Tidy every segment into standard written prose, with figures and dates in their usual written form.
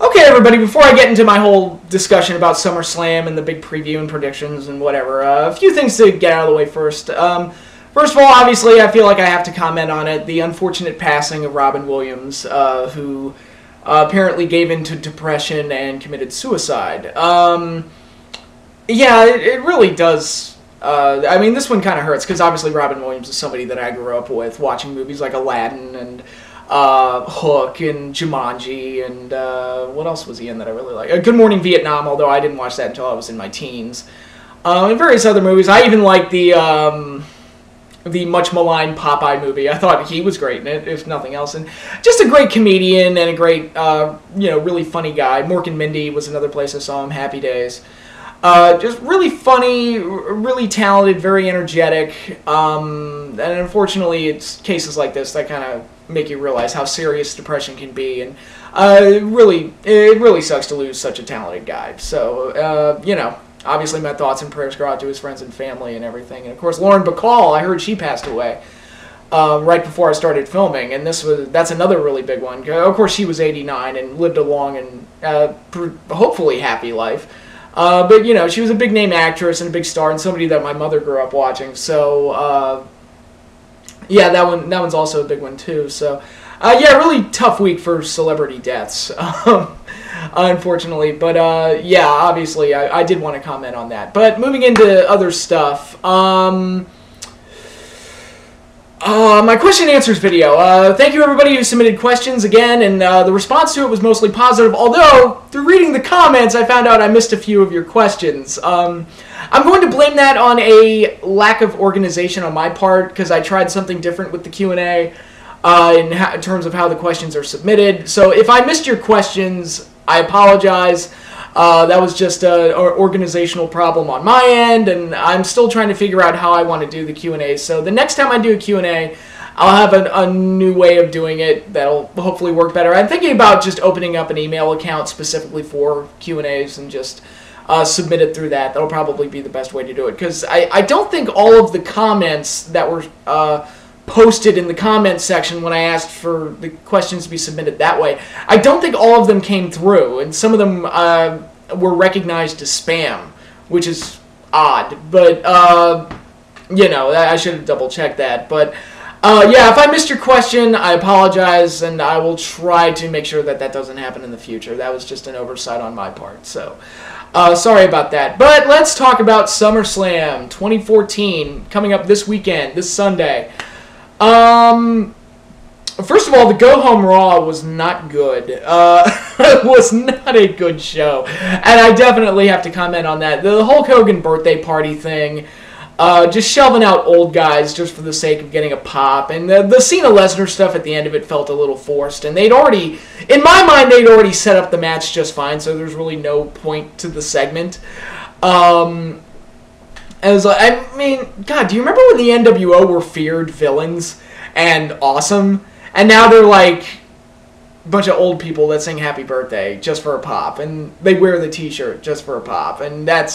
Okay, everybody, before I get into my whole discussion about SummerSlam and the big preview and predictions and whatever, a few things to get out of the way first. First of all, obviously, I feel like I have to comment on it. The unfortunate passing of Robin Williams, who apparently gave in to depression and committed suicide. Yeah, it really does. I mean, this one kind of hurts, because obviously Robin Williams is somebody that I grew up with, watching movies like Aladdin and Hook and Jumanji, and what else was he in that I really like? Good Morning Vietnam, although I didn't watch that until I was in my teens. And various other movies. I even liked the much maligned Popeye movie. I thought he was great in it, if nothing else. And just a great comedian and a great, really funny guy. Mork and Mindy was another place I saw him. Happy Days. Just really funny, really talented, very energetic. And unfortunately, it's cases like this that kind of make you realize how serious depression can be. And it really sucks to lose such a talented guy. So, obviously my thoughts and prayers go out to his friends and family and everything. And of course, Lauren Bacall, I heard she passed away right before I started filming, and that's another really big one. Of course, she was 89 and lived a long and hopefully happy life. But she was a big name actress and a big star and somebody that my mother grew up watching. So yeah, that one's also a big one too. So yeah, really tough week for celebrity deaths. Unfortunately, but yeah, obviously I did want to comment on that. But moving into other stuff, my question and answers video. Thank you everybody who submitted questions again, and the response to it was mostly positive, although through reading the comments I found out I missed a few of your questions. I'm going to blame that on a lack of organization on my part, because I tried something different with the Q&A in terms of how the questions are submitted. So if I missed your questions, I apologize. That was just an organizational problem on my end, and I'm still trying to figure out how I want to do the Q&A. So the next time I do a Q&A, I'll have a new way of doing it that'll hopefully work better. I'm thinking about just opening up an email account specifically for Q&As and just submit it through that. That'll probably be the best way to do it, because I don't think all of the comments that were posted in the comments section when I asked for the questions to be submitted that way, I don't think all of them came through, and some of them were recognized as spam, which is odd, but I should have double checked that. But yeah, if I missed your question, I apologize, and I will try to make sure that doesn't happen in the future. That was just an oversight on my part, so sorry about that. But let's talk about SummerSlam 2014 coming up this weekend, this Sunday. First of all, the Go Home Raw was not good. It was not a good show. And I definitely have to comment on that. The Hulk Hogan birthday party thing, just shelving out old guys just for the sake of getting a pop. And the Cena Lesnar stuff at the end of it felt a little forced. And in my mind, they'd already set up the match just fine, so there's really no point to the segment. I mean, God, do you remember when the NWO were feared villains and awesome? And now they're like a bunch of old people that sing Happy Birthday just for a pop, and they wear the t-shirt just for a pop. And that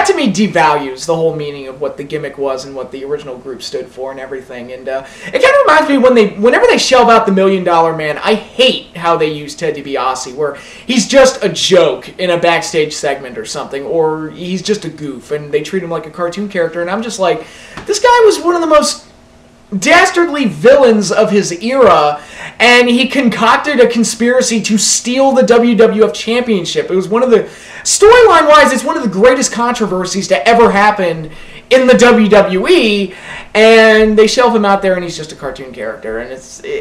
to me devalues the whole meaning of what the gimmick was and what the original group stood for and everything. And it kind of reminds me whenever they shelve out the $1 Million Man, I hate how they use Ted DiBiase, where he's just a joke in a backstage segment or something, or he's just a goof, and they treat him like a cartoon character. And I'm just like, this guy was one of the most dastardly villains of his era, and he concocted a conspiracy to steal the WWF Championship. It was one of the, storyline-wise, it's one of the greatest controversies to ever happen in the WWE, and they shelve him out there, and he's just a cartoon character, and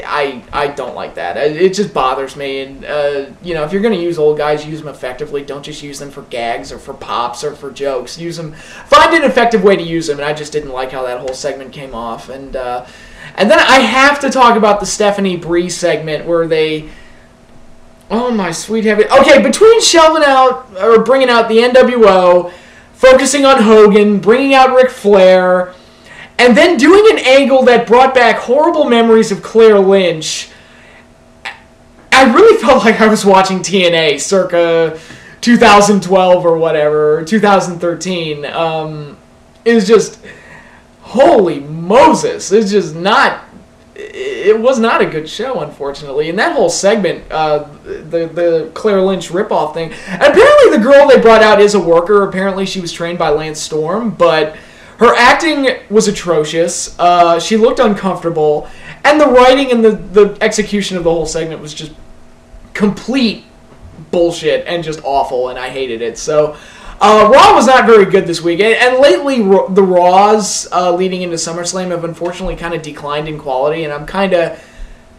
I don't like that. It just bothers me. And if you're going to use old guys, use them effectively. Don't just use them for gags or for pops or for jokes. Use them. Find an effective way to use them, and I just didn't like how that whole segment came off. And then I have to talk about the Stephanie Brie segment where they... Oh, my sweet heaven. Okay, between shelving out, or bringing out the NWO, focusing on Hogan, bringing out Ric Flair, and then doing an angle that brought back horrible memories of Claire Lynch, I really felt like I was watching TNA circa 2012 or whatever, 2013. It was just, holy Moses, it's just not it was not a good show, unfortunately. And that whole segment, the Claire Lynch ripoff thing, and apparently the girl they brought out is a worker. Apparently she was trained by Lance Storm, but her acting was atrocious. She looked uncomfortable, and the writing and the execution of the whole segment was just complete bullshit and just awful, and I hated it. So Raw was not very good this week, and lately the Raws leading into SummerSlam have unfortunately kind of declined in quality, and I'm kind of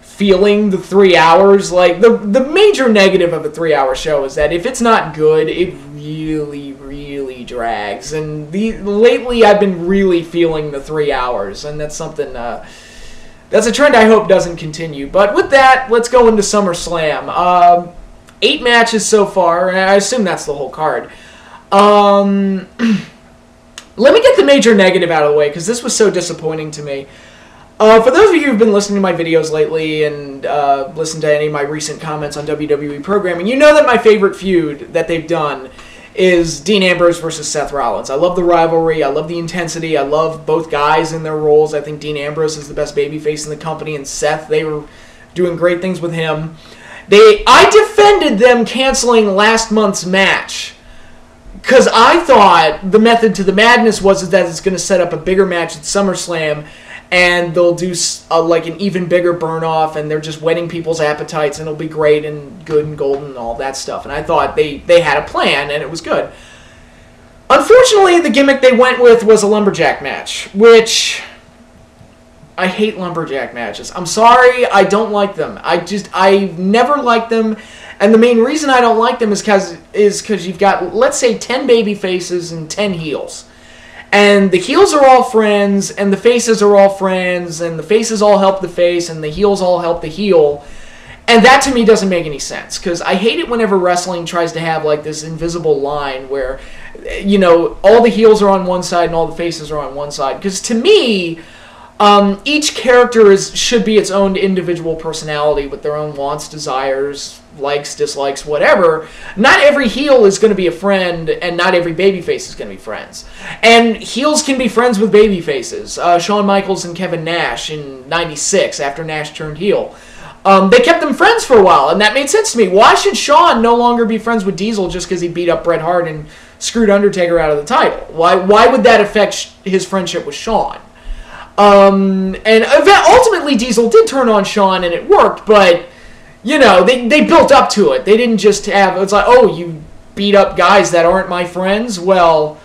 feeling the 3 hours. Like, the major negative of a 3-hour show is that if it's not good, it really, really drags, and lately I've been really feeling the 3 hours, and that's something, that's a trend I hope doesn't continue. But with that, let's go into SummerSlam. 8 matches so far, and I assume that's the whole card. Let me get the major negative out of the way, because this was so disappointing to me. For those of you who've been listening to my videos lately and listened to any of my recent comments on WWE programming, you know that my favorite feud that they've done is Dean Ambrose versus Seth Rollins. I love the rivalry. I love the intensity. I love both guys in their roles. I think Dean Ambrose is the best babyface in the company, and Seth, they were doing great things with him. I defended them canceling last month's match, because I thought the method to the madness was that it's going to set up a bigger match at SummerSlam, and they'll do like an even bigger burn-off, and they're just whetting people's appetites, and it'll be great and good and golden and all that stuff. And I thought they had a plan, and it was good. Unfortunately, the gimmick they went with was a lumberjack match, which I hate lumberjack matches. I'm sorry, I don't like them. I never liked them. And the main reason I don't like them is because you've got, let's say, 10 baby faces and 10 heels. And the heels are all friends, and the faces are all friends, and the faces all help the face, and the heels all help the heel. And that, to me, doesn't make any sense, because I hate it whenever wrestling tries to have, like, this invisible line where, you know, all the heels are on one side and all the faces are on one side. Because, to me, each character should be its own individual personality with their own wants, desires, likes, dislikes, whatever. Not every heel is going to be a friend, and not every babyface is going to be friends. And heels can be friends with babyfaces. Shawn Michaels and Kevin Nash in '96, after Nash turned heel. They kept them friends for a while, and that made sense to me. Why should Shawn no longer be friends with Diesel just because he beat up Bret Hart and screwed Undertaker out of the title? Why would that affect his friendship with Shawn? And ultimately Diesel did turn on Shawn, and it worked, but you know, they built up to it. They didn't just have, it's like, oh, you beat up guys that aren't my friends? Well,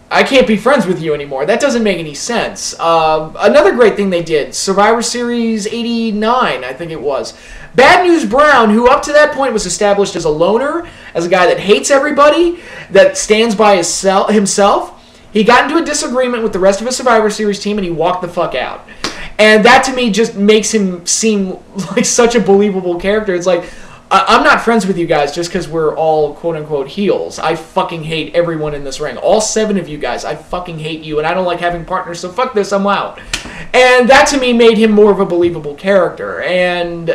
I can't be friends with you anymore. That doesn't make any sense. Another great thing they did, Survivor Series 89, I think it was. Bad News Brown, who up to that point was established as a loner, as a guy that hates everybody, that stands by himself, he got into a disagreement with the rest of his Survivor Series team, and he walked the fuck out. And that, to me, just makes him seem like such a believable character. It's like, I'm not friends with you guys just because we're all quote-unquote heels. I fucking hate everyone in this ring. All 7 of you guys, I fucking hate you, and I don't like having partners, so fuck this, I'm out. And that, to me, made him more of a believable character. And,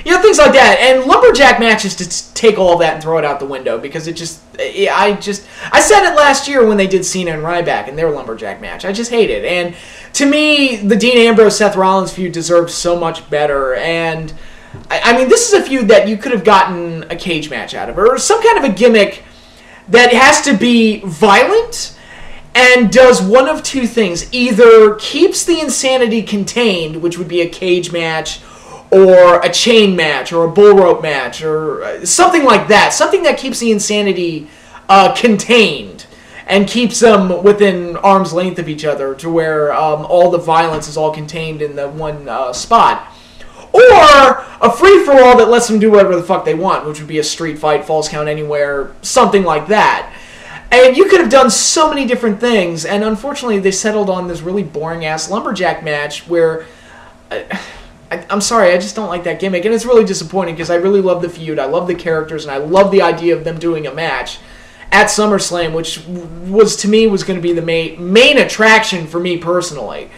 you know, things like that. And lumberjack matches to take all that and throw it out the window, because it just, I said it last year when they did Cena and Ryback in their lumberjack match. I just hate it. And to me, the Dean Ambrose-Seth Rollins feud deserves so much better. And I mean, this is a feud that you could have gotten a cage match out of, or some kind of a gimmick that has to be violent and does one of two things. Either keeps the insanity contained, which would be a cage match, or a chain match, or a bull rope match, or something like that. Something that keeps the insanity contained and keeps them within arm's length of each other, to where all the violence is all contained in the one spot. Or a free-for-all that lets them do whatever the fuck they want, which would be a street fight, falls count anywhere, something like that. And you could have done so many different things, and unfortunately they settled on this really boring-ass lumberjack match where... I'm sorry, I just don't like that gimmick, and it's really disappointing because I really love the feud, I love the characters, and I love the idea of them doing a match at SummerSlam, which was, to me, was going to be the main attraction for me personally.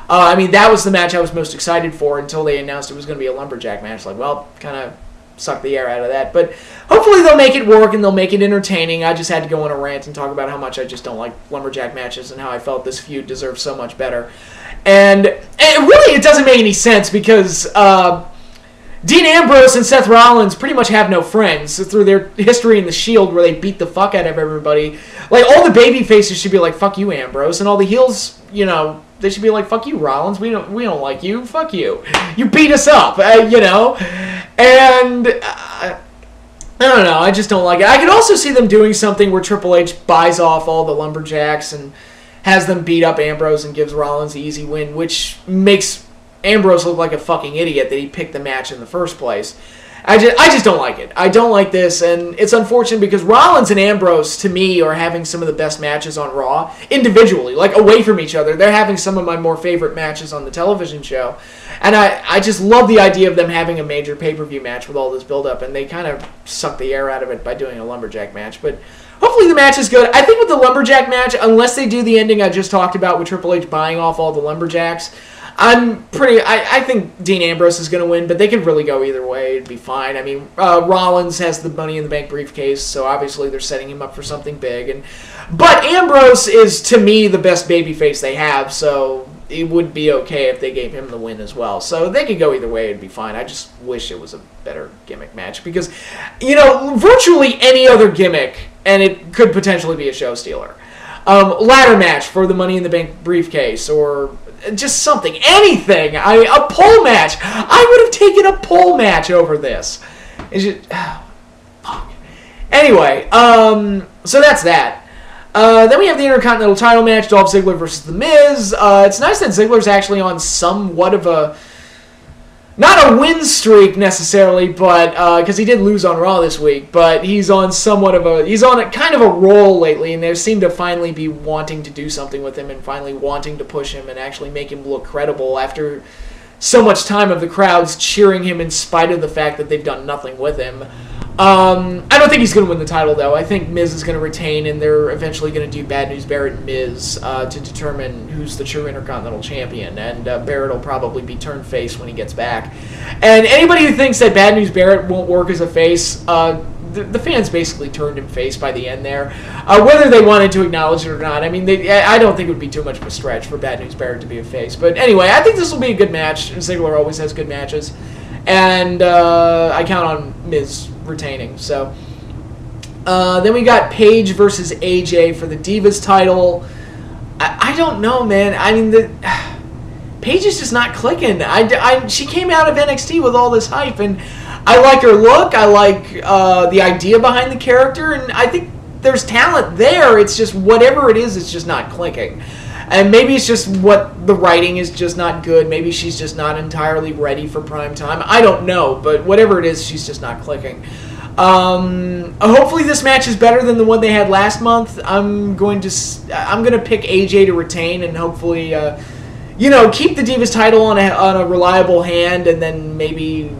I mean, that was the match I was most excited for until they announced it was going to be a lumberjack match. Like, well, kind of sucked the air out of that. But hopefully they'll make it work and they'll make it entertaining. I just had to go on a rant and talk about how much I just don't like lumberjack matches and how I felt this feud deserves so much better. And really, it doesn't make any sense because Dean Ambrose and Seth Rollins pretty much have no friends through their history in the Shield, where they beat the fuck out of everybody. Like, all the baby faces should be like, fuck you, Ambrose, and all the heels, you know, they should be like, fuck you, Rollins, we don't like you, fuck you. You beat us up, you know? And I don't know, I just don't like it. I could also see them doing something where Triple H buys off all the lumberjacks and has them beat up Ambrose and gives Rollins the easy win, which makes Ambrose look like a fucking idiot that he picked the match in the first place. I just don't like it. I don't like this, and it's unfortunate because Rollins and Ambrose, to me, are having some of the best matches on Raw, individually, like away from each other. They're having some of my more favorite matches on the television show, and I just love the idea of them having a major pay-per-view match with all this build-up, and they kind of suck the air out of it by doing a lumberjack match, but hopefully the match is good. I think with the lumberjack match, unless they do the ending I just talked about with Triple H buying off all the lumberjacks, I think Dean Ambrose is going to win, but they could really go either way. It'd be fine. I mean, Rollins has the Money in the Bank briefcase, so obviously they're setting him up for something big. But Ambrose is, to me, the best babyface they have, so it would be okay if they gave him the win as well. So they could go either way. It'd be fine. I just wish it was a better gimmick match because, you know, virtually any other gimmick, and it could potentially be a show stealer. Ladder match for the Money in the Bank briefcase, or just something, anything. A pole match. I would have taken a pole match over this. It's just, fuck. Anyway, so that's that. Then we have the Intercontinental title match, Dolph Ziggler versus The Miz. It's nice that Ziggler's actually on somewhat of a, not a win streak necessarily, but because he did lose on Raw this week, but he's on somewhat of a, he's on a kind of a roll lately, and they seem to finally be wanting to do something with him and finally wanting to push him and actually make him look credible after so much time of the crowds cheering him in spite of the fact that they've done nothing with him. I don't think he's going to win the title, though. I think Miz is going to retain, and they're eventually going to do Bad News Barrett and Miz to determine who's the true Intercontinental Champion, and Barrett will probably be turned face when he gets back. And anybody who thinks that Bad News Barrett won't work as a face, the fans basically turned him face by the end there. Whether they wanted to acknowledge it or not, I mean, I don't think it would be too much of a stretch for Bad News Barrett to be a face. But anyway, I think this will be a good match. Ziggler always has good matches. And I count on Miz retaining. So then we got Paige versus AJ for the Divas title. I don't know, man. I mean, Paige is just not clicking. She came out of NXT with all this hype, and I like her look. I like the idea behind the character, and I think there's talent there. It's just whatever it is, it's just not clicking. And maybe it's just what the writing is just not good. Maybe she's just not entirely ready for prime time. I don't know, but whatever it is, she's just not clicking. Hopefully this match is better than the one they had last month. I'm going to pick AJ to retain and hopefully, keep the Divas title on a reliable hand, and then maybe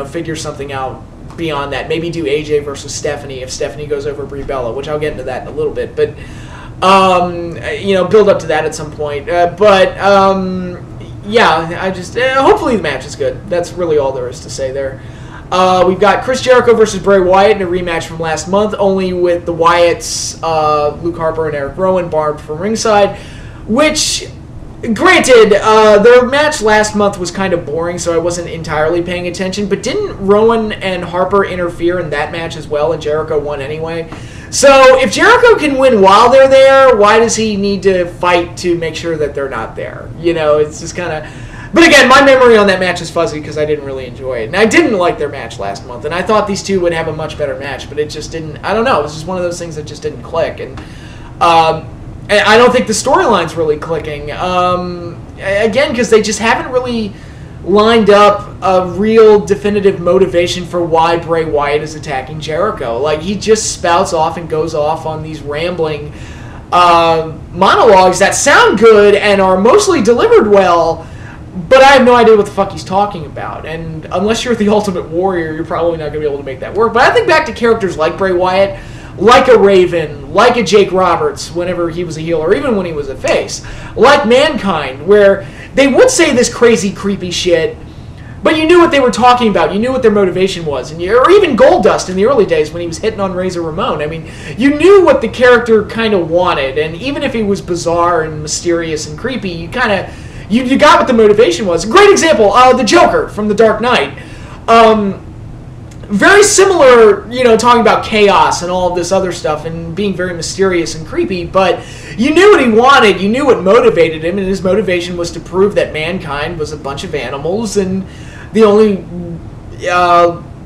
figure something out beyond that. Maybe do AJ versus Stephanie if Stephanie goes over Brie Bella, which I'll get into that in a little bit, but. Build up to that at some point. Hopefully the match is good. That's really all there is to say there. We've got Chris Jericho versus Bray Wyatt in a rematch from last month, only with the Wyatts, Luke Harper and Eric Rowan, barbed from ringside, which, granted, their match last month was kind of boring, so I wasn't entirely paying attention, but didn't Rowan and Harper interfere in that match as well, and Jericho won anyway? So, if Jericho can win while they're there, why does he need to fight to make sure that they're not there? It's just kind of... But again, my memory on that match is fuzzy because I didn't really enjoy it. And I didn't like their match last month, and I thought these two would have a much better match, but it just didn't... I don't know, it was just one of those things that just didn't click. And I don't think the storyline's really clicking. Again, because they just haven't really lined up a real definitive motivation for why Bray Wyatt is attacking Jericho. Like, he just spouts off and goes off on these rambling monologues that sound good and are mostly delivered well, but I have no idea what the fuck he's talking about. And unless you're the Ultimate Warrior, you're probably not going to be able to make that work. But I think back to characters like Bray Wyatt, like a Raven, like a Jake Roberts whenever he was a heel, or even when he was a face, like Mankind, where they would say this crazy, creepy shit, but you knew what they were talking about. You knew what their motivation was. Or even Goldust in the early days when he was hitting on Razor Ramon. I mean, you knew what the character kind of wanted, and even if he was bizarre and mysterious and creepy, you got what the motivation was. Great example, the Joker from The Dark Knight. Very similar, talking about chaos and all of this other stuff and being very mysterious and creepy, but you knew what he wanted, you knew what motivated him, and his motivation was to prove that mankind was a bunch of animals, and the only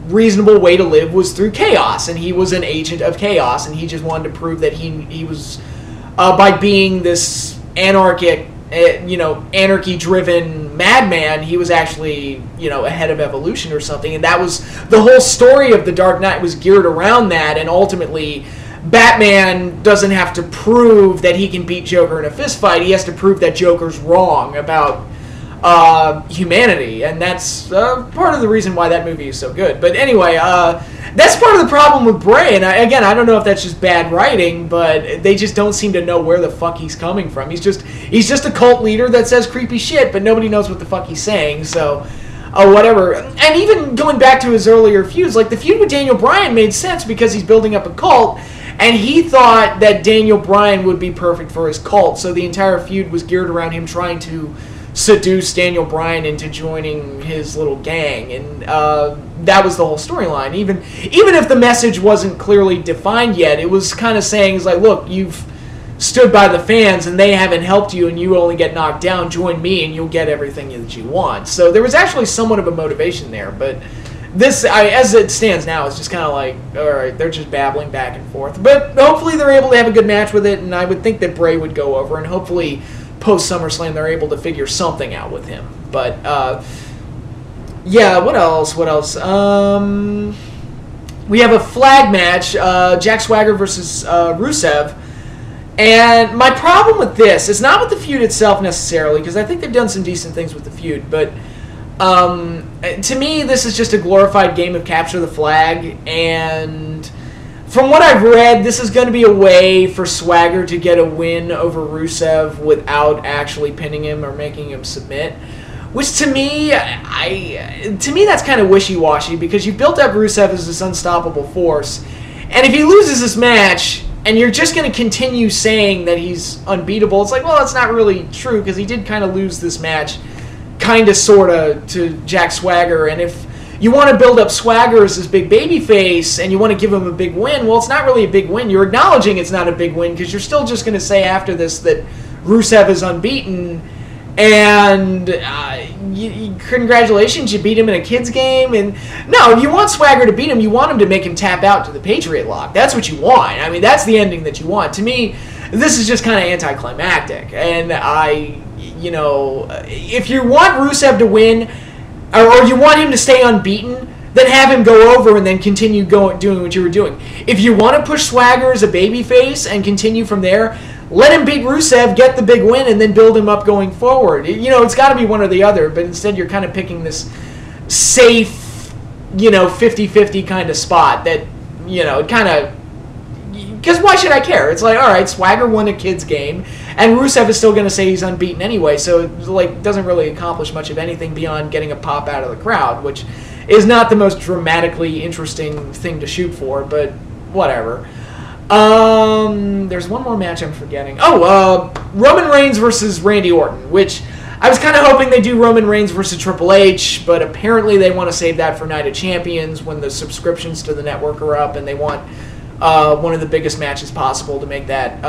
reasonable way to live was through chaos, and he was an agent of chaos, and he just wanted to prove that he was, by being this anarchy-driven madman, he was actually, ahead of evolution or something, and that was the whole story of The Dark Knight was geared around that, and ultimately, Batman doesn't have to prove that he can beat Joker in a fist fight, he has to prove that Joker's wrong about humanity, and that's part of the reason why that movie is so good. But anyway, that's part of the problem with Bray, and I don't know if that's just bad writing, but they just don't seem to know where the fuck he's coming from. He's just a cult leader that says creepy shit, but nobody knows what the fuck he's saying, so whatever. And even going back to his earlier feuds, like the feud with Daniel Bryan made sense because he's building up a cult, and he thought that Daniel Bryan would be perfect for his cult, so the entire feud was geared around him trying to seduce Daniel Bryan into joining his little gang, and that was the whole storyline. Even if the message wasn't clearly defined yet, it was kind of saying, it's like, look, you've stood by the fans and they haven't helped you and you only get knocked down, join me and you'll get everything that you want. So there was actually somewhat of a motivation there, but this, as it stands now, it's just kind of like, alright, they're just babbling back and forth. But hopefully they're able to have a good match with it, and I would think that Bray would go over, and hopefully post SummerSlam they're able to figure something out with him. But yeah, what else? We have a flag match, Jack Swagger versus Rusev, and my problem with this is not with the feud itself necessarily, because I think they've done some decent things with the feud, but to me this is just a glorified game of capture the flag, and from what I've read, this is going to be a way for Swagger to get a win over Rusev without actually pinning him or making him submit. Which to me, that's kind of wishy-washy, because you built up Rusev as this unstoppable force, and if he loses this match, and you're just going to continue saying that he's unbeatable, it's like, well, that's not really true, because he did kind of lose this match, kind of, sort of, to Jack Swagger, and if you want to build up Swagger as this big baby face, and you want to give him a big win, well, it's not really a big win. You're acknowledging it's not a big win, because you're still just going to say after this that Rusev is unbeaten, and congratulations, you beat him in a kid's game. And no, you want Swagger to beat him, you want him to make him tap out to the Patriot Lock. That's what you want. I mean, that's the ending that you want. To me, this is just kind of anticlimactic, and if you want Rusev to win, or you want him to stay unbeaten, then have him go over and then continue doing what you were doing. If you want to push Swagger as a babyface and continue from there, let him beat Rusev, get the big win, and then build him up going forward. It's got to be one or the other, but instead you're kind of picking this safe, 50-50 kind of spot that, it kind of... Because why should I care? It's like, all right, Swagger won a kid's game, and Rusev is still going to say he's unbeaten anyway, so it doesn't really accomplish much of anything beyond getting a pop out of the crowd, which is not the most dramatically interesting thing to shoot for, but whatever. There's one more match I'm forgetting. Roman Reigns versus Randy Orton, which I was kind of hoping they do Roman Reigns versus Triple H, but apparently they want to save that for Night of Champions when the subscriptions to the network are up, and they want one of the biggest matches possible to make that,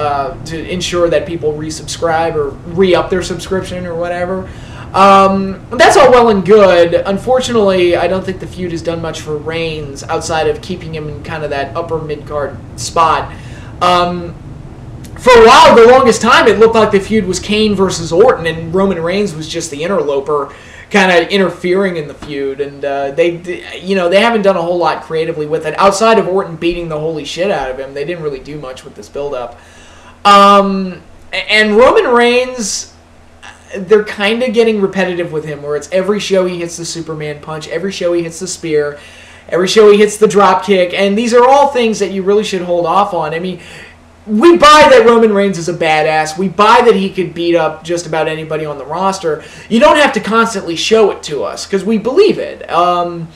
to ensure that people resubscribe or re-up their subscription or whatever. That's all well and good. Unfortunately, I don't think the feud has done much for Reigns outside of keeping him in kind of that upper mid-card spot. For a while, the longest time, it looked like the feud was Kane versus Orton, and Roman Reigns was just the interloper, kind of interfering in the feud, and they haven't done a whole lot creatively with it outside of Orton beating the holy shit out of him. They didn't really do much with this build-up. And Roman Reigns, they're kind of getting repetitive with him, where it's every show he hits the Superman punch, every show he hits the spear, every show he hits the drop kick, and these are all things that you really should hold off on. I mean, we buy that Roman Reigns is a badass. We buy that he could beat up just about anybody on the roster. You don't have to constantly show it to us, because we believe it. And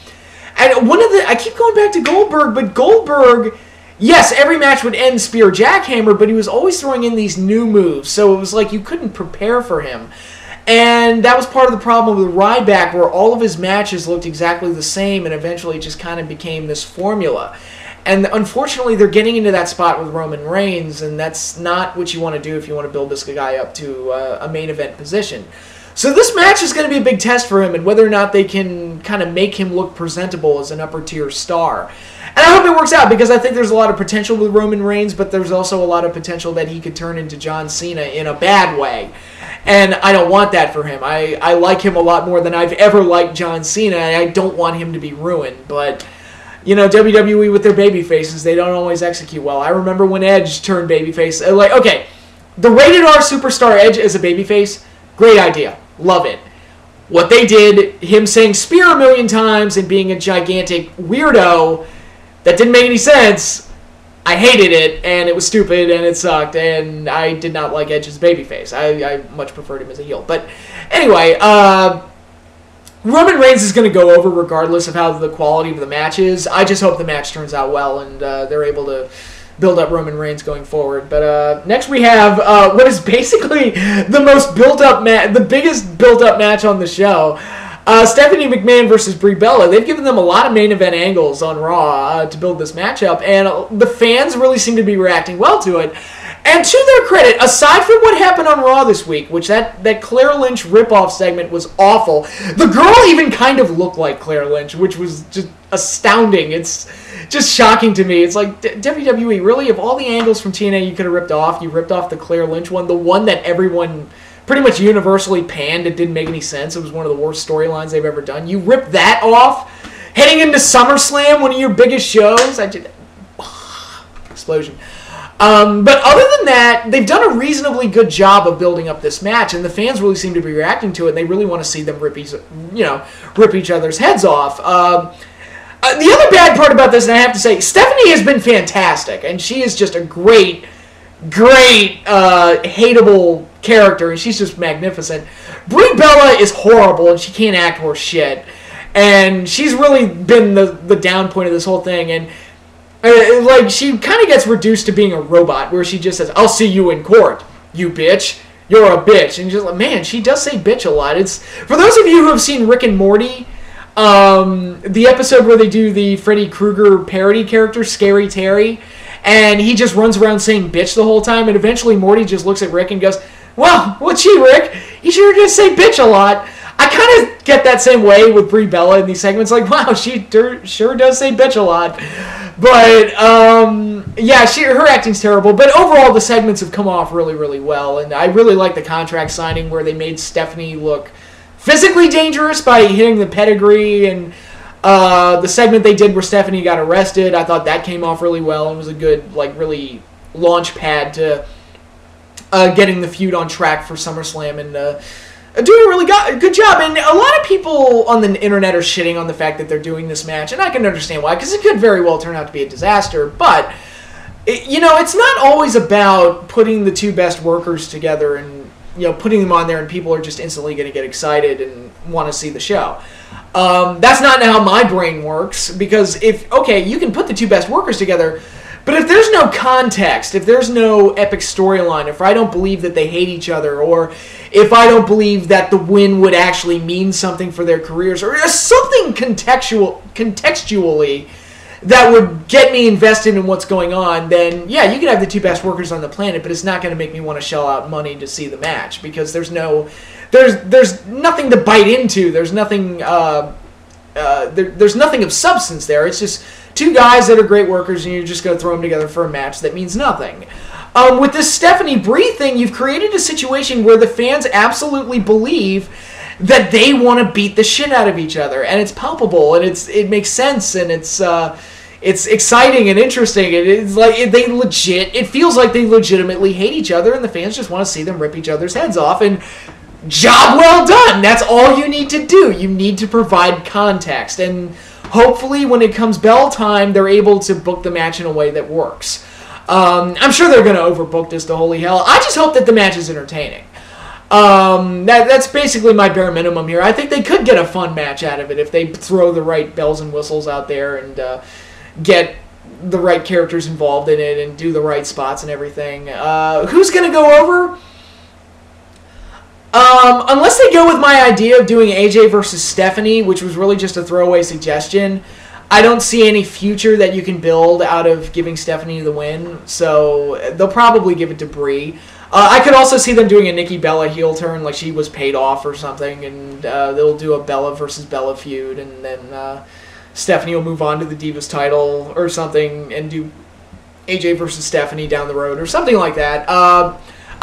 I keep going back to Goldberg, but Goldberg, yes, every match would end spear jackhammer, but he was always throwing in these new moves, so it was like you couldn't prepare for him. And that was part of the problem with Ryback, where all of his matches looked exactly the same, and eventually it just kind of became this formula. And unfortunately, they're getting into that spot with Roman Reigns, and that's not what you want to do if you want to build this guy up to a main event position. So this match is going to be a big test for him, and whether or not they can kind of make him look presentable as an upper-tier star. And I hope it works out, because I think there's a lot of potential with Roman Reigns, but there's also a lot of potential that he could turn into John Cena in a bad way. And I don't want that for him. I like him a lot more than I've ever liked John Cena, and I don't want him to be ruined. But, you know, WWE with their baby faces, they don't always execute well. I remember when Edge turned babyface. Like, okay, the rated R superstar Edge as a babyface, great idea. Love it. What they did, him saying spear a million times and being a gigantic weirdo that didn't make any sense, I hated it, and it was stupid, and it sucked, and I did not like Edge's babyface. I much preferred him as a heel. But anyway, Roman Reigns is going to go over regardless of how the quality of the match is. I just hope the match turns out well, and they're able to build up Roman Reigns going forward. But next we have what is basically the most built-up match, the biggest built-up match on the show. Stephanie McMahon versus Brie Bella. They've given them a lot of main event angles on Raw to build this matchup, and the fans really seem to be reacting well to it. And to their credit, aside from what happened on Raw this week, which that Claire Lynch ripoff segment was awful, the girl even kind of looked like Claire Lynch, which was just astounding. It's just shocking to me. It's like, WWE, really? Of all the angles from TNA you could have ripped off, you ripped off the Claire Lynch one, the one that everyone pretty much universally panned. It didn't make any sense. It was one of the worst storylines they've ever done. You ripped that off heading into SummerSlam, one of your biggest shows. Explosion. But other than that, they've done a reasonably good job of building up this match, and the fans really seem to be reacting to it, and they really want to see them rip each other's heads off. The other bad part about this, and I have to say, Stephanie has been fantastic, and she is just a great, hateable character, and she's just magnificent. Brie Bella is horrible, and she can't act worth shit, and she's really been the down point of this whole thing, and like, she kind of gets reduced to being a robot, where she just says, "I'll see you in court, you bitch. You're a bitch." And you're just like, man, she does say bitch a lot. It's, for those of you who have seen Rick and Morty, the episode where they do the Freddy Krueger parody character, Scary Terry, and he just runs around saying bitch the whole time, and eventually Morty just looks at Rick and goes, "Well, what's she, Rick? You sure does say bitch a lot." I kind of get that same way with Brie Bella in these segments. Like, wow, she sure does say bitch a lot. But, yeah, her acting's terrible. But overall, the segments have come off really, really well. And I really like the contract signing where they made Stephanie look physically dangerous by hitting the pedigree. And the segment they did where Stephanie got arrested, I thought that came off really well and was a good, like, really launch pad to getting the feud on track for SummerSlam. And doing a really good job. And a lot of people on the internet are shitting on the fact that they're doing this match, and I can understand why, because it could very well turn out to be a disaster. But, it's not always about putting the two best workers together and, putting them on there and people are just instantly going to get excited and want to see the show. That's not how my brain works, because you can put the two best workers together, but if there's no context, if there's no epic storyline, if I don't believe that they hate each other, or if I don't believe that the win would actually mean something for their careers, or something contextually that would get me invested in what's going on, then yeah, you can have the two best workers on the planet, but it's not going to make me want to shell out money to see the match, because there's nothing to bite into. There's nothing there's nothing of substance there. It's just two guys that are great workers, and you're just going to throw them together for a match that means nothing. With this Stephanie Brie thing, you've created a situation where the fans absolutely believe that they want to beat the shit out of each other, and it's palpable, and it makes sense, and it's exciting and interesting, and it's like it feels like they legitimately hate each other, and the fans just want to see them rip each other's heads off, and job well done. That's all you need to do. You need to provide context, and hopefully when it comes bell time, they're able to book the match in a way that works. I'm sure they're going to overbook this to holy hell. I just hope that the match is entertaining. That's basically my bare minimum here. I think they could get a fun match out of it if they throw the right bells and whistles out there and get the right characters involved in it and do the right spots and everything. Who's going to go over? Unless they go with my idea of doing AJ versus Stephanie, which was really just a throwaway suggestion, I don't see any future that you can build out of giving Stephanie the win, so they'll probably give it to Brie. I could also see them doing a Nikki Bella heel turn, like she was paid off or something, and they'll do a Bella versus Bella feud, and then Stephanie will move on to the Divas title or something and do AJ versus Stephanie down the road or something like that.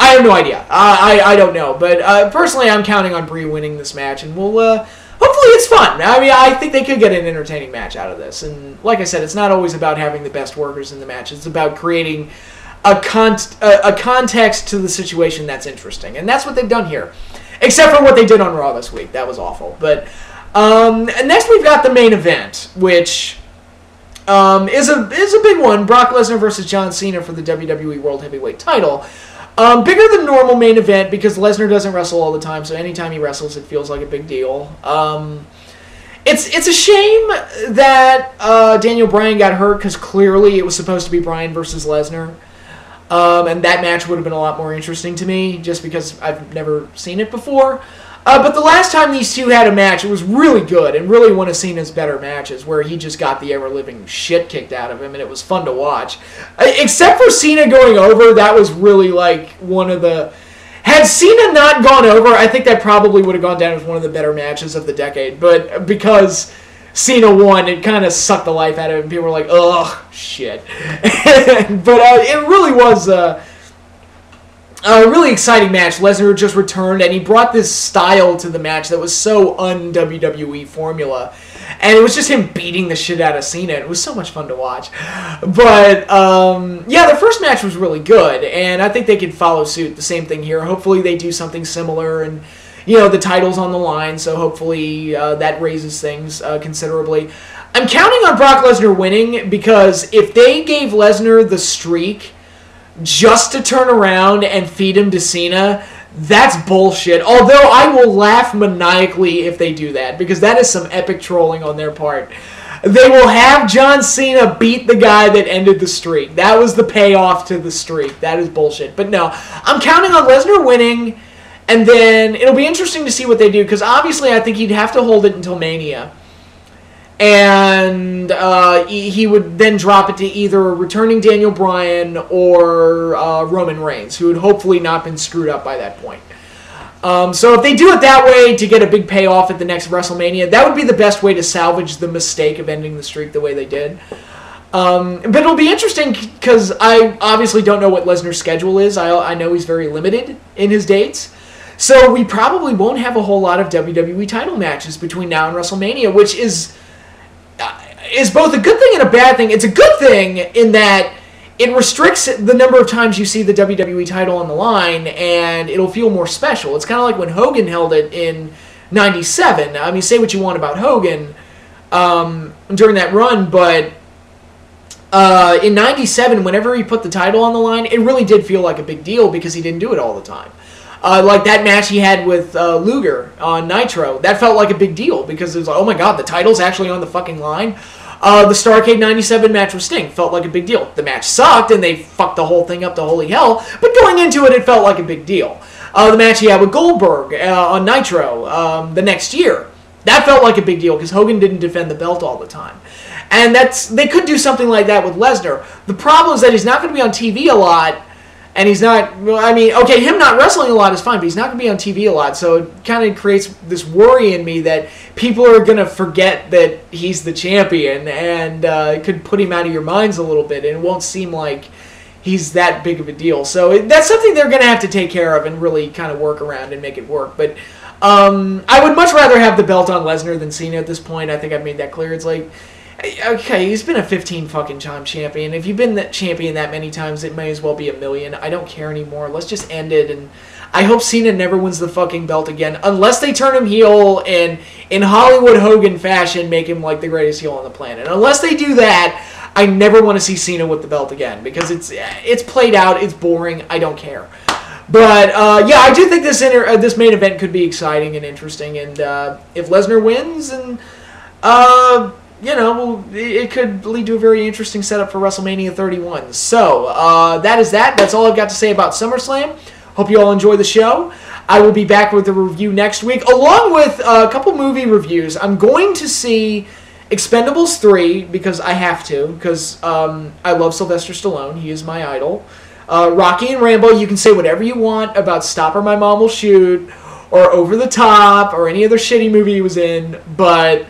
I have no idea. I don't know. But personally, I'm counting on Brie winning this match, and we'll hopefully it's fun. I mean, I think they could get an entertaining match out of this. And like I said, it's not always about having the best workers in the match. It's about creating a context to the situation that's interesting. And that's what they've done here. Except for what they did on Raw this week. That was awful. But next we've got the main event, which is a big one. Brock Lesnar versus John Cena for the WWE World Heavyweight title. Bigger than normal main event because Lesnar doesn't wrestle all the time, so anytime he wrestles, it feels like a big deal. It's a shame that Daniel Bryan got hurt because clearly it was supposed to be Bryan versus Lesnar. And that match would have been a lot more interesting to me just because I've never seen it before. But the last time these two had a match, it was really good and really one of Cena's better matches where he just got the ever-living shit kicked out of him and it was fun to watch. Except for Cena going over, that was really like one of the... Had Cena not gone over, I think that probably would have gone down as one of the better matches of the decade. But because Cena won, it kind of sucked the life out of him. People were like, ugh, shit. But it really was... a really exciting match. Lesnar just returned, and he brought this style to the match that was so un-WWE formula. And it was just him beating the shit out of Cena. It was so much fun to watch. But, yeah, the first match was really good, and I think they could follow suit. The same thing here. Hopefully they do something similar, and, you know, the title's on the line, so hopefully that raises things considerably. I'm counting on Brock Lesnar winning, because if they gave Lesnar the streak just to turn around and feed him to Cena, that's bullshit. Although I will laugh maniacally if they do that, because that is some epic trolling on their part. They will have John Cena beat the guy that ended the streak. That was the payoff to the streak. That is bullshit. But no, I'm counting on Lesnar winning, and then it'll be interesting to see what they do, because obviously I think he'd have to hold it until Mania. And he would then drop it to either returning Daniel Bryan or Roman Reigns, who had hopefully not been screwed up by that point. So if they do it that way to get a big payoff at the next WrestleMania, that would be the best way to salvage the mistake of ending the streak the way they did. But it'll be interesting because I obviously don't know what Lesnar's schedule is. I know he's very limited in his dates. So we probably won't have a whole lot of WWE title matches between now and WrestleMania, which is both a good thing and a bad thing. It's a good thing in that it restricts the number of times you see the WWE title on the line, and it'll feel more special. It's kind of like when Hogan held it in '97. I mean, say what you want about Hogan during that run, but in '97, whenever he put the title on the line, it really did feel like a big deal because he didn't do it all the time. Like that match he had with Luger on Nitro, that felt like a big deal because it was like, oh my god, the title's actually on the fucking line. The Starrcade 97 match with Sting felt like a big deal. The match sucked and they fucked the whole thing up to holy hell, but going into it, it felt like a big deal. The match he had with Goldberg on Nitro the next year, that felt like a big deal because Hogan didn't defend the belt all the time. And they could do something like that with Lesnar. The problem is that he's not going to be on TV a lot. And he's not, I mean, okay, him not wrestling a lot is fine, but he's not going to be on TV a lot, so it kind of creates this worry in me that people are going to forget that he's the champion, and it could put him out of your minds a little bit, and it won't seem like he's that big of a deal. So that's something they're going to have to take care of and really kind of work around and make it work. But I would much rather have the belt on Lesnar than Cena at this point. I think I've made that clear. It's like, okay, he's been a 15 fucking time champion. If you've been that champion that many times, it may as well be a million. I don't care anymore. Let's just end it. And I hope Cena never wins the fucking belt again, unless they turn him heel and in Hollywood Hogan fashion make him like the greatest heel on the planet. Unless they do that, I never want to see Cena with the belt again because it's played out. It's boring. I don't care. But yeah, I do think this main event could be exciting and interesting. And if Lesnar wins, and you know, it could lead to a very interesting setup for WrestleMania 31. So, that is that. That's all I've got to say about SummerSlam. Hope you all enjoy the show. I will be back with a review next week, along with a couple movie reviews. I'm going to see Expendables 3, because I have to, because I love Sylvester Stallone. He is my idol. Rocky and Rambo, you can say whatever you want about Stop or My Mom Will Shoot, or Over the Top, or any other shitty movie he was in, but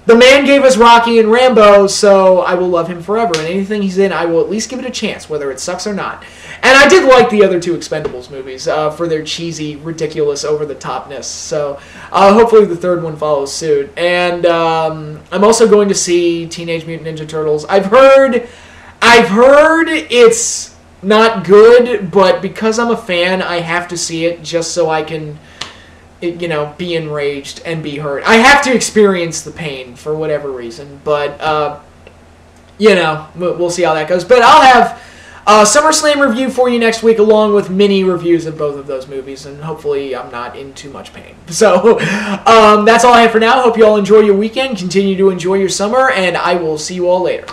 the man gave us Rocky and Rambo, so I will love him forever, and anything he's in, I will at least give it a chance, whether it sucks or not. And I did like the other two Expendables movies for their cheesy, ridiculous, over-the-topness, so hopefully the third one follows suit. And I'm also going to see Teenage Mutant Ninja Turtles. I've heard it's not good, but because I'm a fan, I have to see it just so I can, be enraged and be hurt. I have to experience the pain for whatever reason, but, we'll see how that goes. But I'll have a SummerSlam review for you next week, along with mini reviews of both of those movies, and hopefully I'm not in too much pain. So, that's all I have for now. Hope you all enjoy your weekend, continue to enjoy your summer, and I will see you all later.